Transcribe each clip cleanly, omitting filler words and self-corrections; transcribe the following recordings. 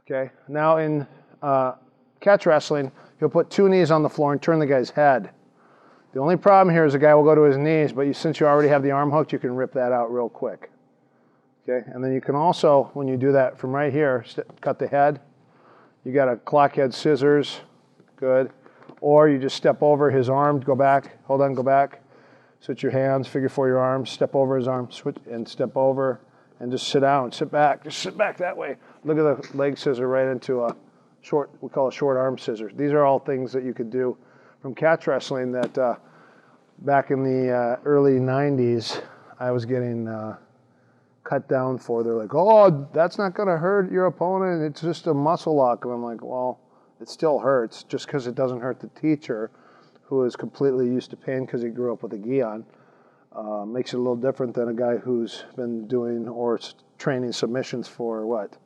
Okay, now in catch wrestling, you'll put 2 knees on the floor and turn the guy's head. The only problem here is the guy will go to his knees, but since you already have the arm hooked, you can rip that out real quick. Okay, and then you can also, when you do that from right here, cut the head. You got a clock head scissors, good. Or you just step over his arm, go back, hold on, go back. Switch your hands, figure 4 your arms, step over his arm, switch and step over, and just sit down, sit back, just sit back that way. Look at the leg scissor right into a short, we call a short arm scissor. These are all things that you could do from catch wrestling that back in the early 90s, I was getting cut down for. They're like, oh, that's not gonna hurt your opponent, it's just a muscle lock. And I'm like, well, it still hurts just because it doesn't hurt the teacher who is completely used to pain because he grew up with a gi on. Makes it a little different than a guy who's been doing or training submissions for what,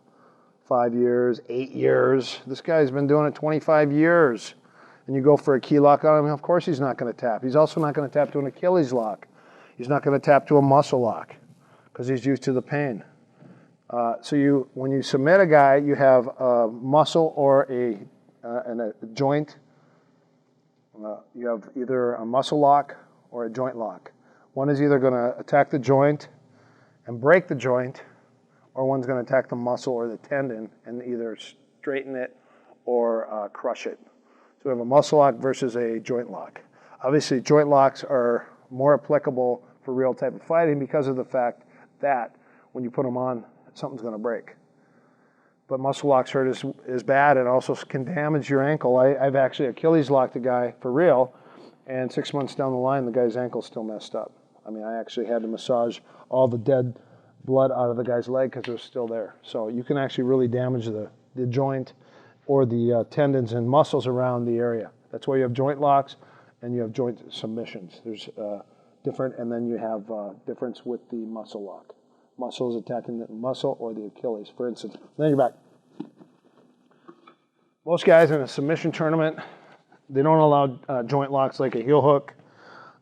5 years, 8 years. This guy's been doing it 25 years. And you go for a key lock on him, of course he's not going to tap. He's also not going to tap to an Achilles lock. He's not going to tap to a muscle lock because he's used to the pain. So when you submit a guy, you have a muscle or a joint. You have either a muscle lock or a joint lock. One is either going to attack the joint and break the joint, or one's going to attack the muscle or the tendon and either straighten it or crush it. So we have a muscle lock versus a joint lock. Obviously, joint locks are more applicable for real type of fighting because of the fact that when you put them on, something's going to break. But muscle locks hurt is bad and also can damage your ankle. I've actually Achilles locked a guy for real, and 6 months down the line, the guy's ankle's still messed up. I mean, I actually had to massage all the dead blood out of the guy's leg because it was still there. So you can actually really damage the joint or the tendons and muscles around the area. That's why you have joint locks and you have joint submissions. There's different, and then you have difference with the muscle lock. Muscle is attacking the muscle or the Achilles, for instance. Then you're back. Most guys in a submission tournament, they don't allow joint locks like a heel hook.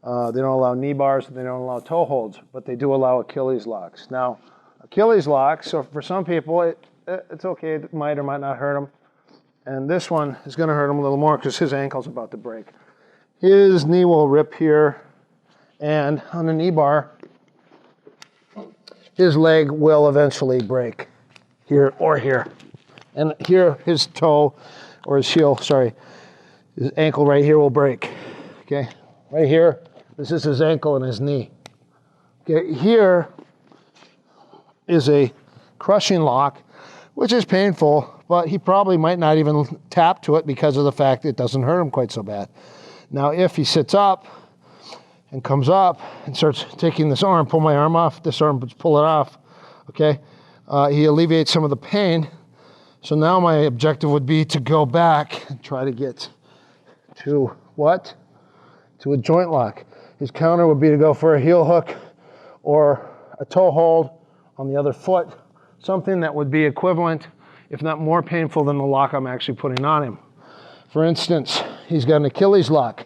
They don't allow knee bars. They don't allow toe holds, but they do allow Achilles locks. Now, Achilles locks, so for some people, it's okay. It might or might not hurt them. And this one is going to hurt him a little more because his ankle's about to break. His knee will rip here, and on the knee bar, his leg will eventually break here or here. And here, his toe, or his heel, sorry, his ankle right here will break, okay? Right here, this is his ankle and his knee. Okay, here is a crushing lock, which is painful, but he probably might not even tap to it because of the fact it doesn't hurt him quite so bad. Now, if he sits up and comes up and starts taking this arm, pull my arm off, this arm, pull it off, okay? He alleviates some of the pain. So now my objective would be to go back and try to get to what? To a joint lock. His counter would be to go for a heel hook or a toe hold on the other foot, something that would be equivalent, if not more painful than the lock I'm actually putting on him. For instance, he's got an Achilles lock.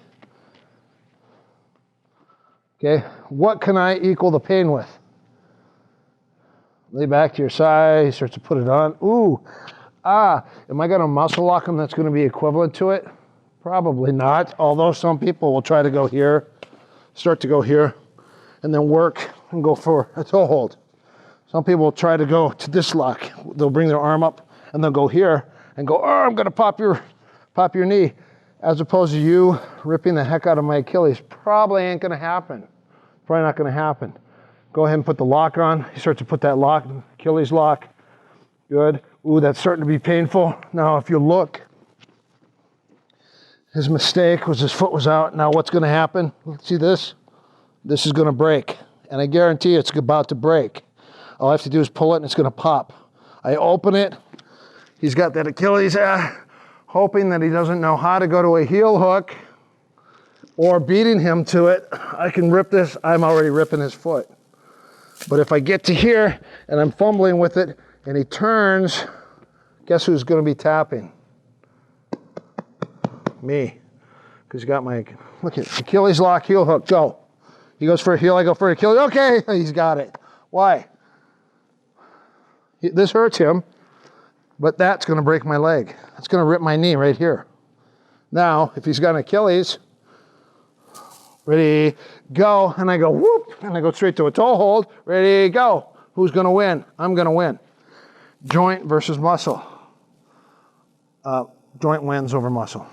Okay, what can I equal the pain with? Lay back to your side, he starts to put it on. Ooh, am I gonna muscle lock him that's gonna be equivalent to it? Probably not, although some people will try to go here, start to go here, and then work and go for a toe hold. Some people will try to go to this lock. They'll bring their arm up and they'll go here and go, oh, I'm gonna pop your knee, as opposed to you ripping the heck out of my Achilles. Probably ain't gonna happen. Probably not gonna happen. Go ahead and put the lock on. You start to put that lock, Achilles lock. Good. Ooh, that's starting to be painful. Now, if you look, his mistake was his foot was out. Now what's gonna happen? See this? This is gonna break. And I guarantee it's about to break. All I have to do is pull it and it's gonna pop. I open it. He's got that Achilles, hoping that he doesn't know how to go to a heel hook or beating him to it. I can rip this. I'm already ripping his foot. But if I get to here and I'm fumbling with it and he turns, guess who's gonna be tapping? Me. Because you got my, look at Achilles lock, heel hook, go. He goes for a heel, I go for a Achilles. Okay, he's got it. Why? This hurts him, but that's going to break my leg. It's going to rip my knee right here. Now, if he's got an Achilles, ready, go, and I go whoop, and I go straight to a toe hold, ready, go. Who's going to win? I'm going to win. Joint versus muscle. Joint wins over muscle.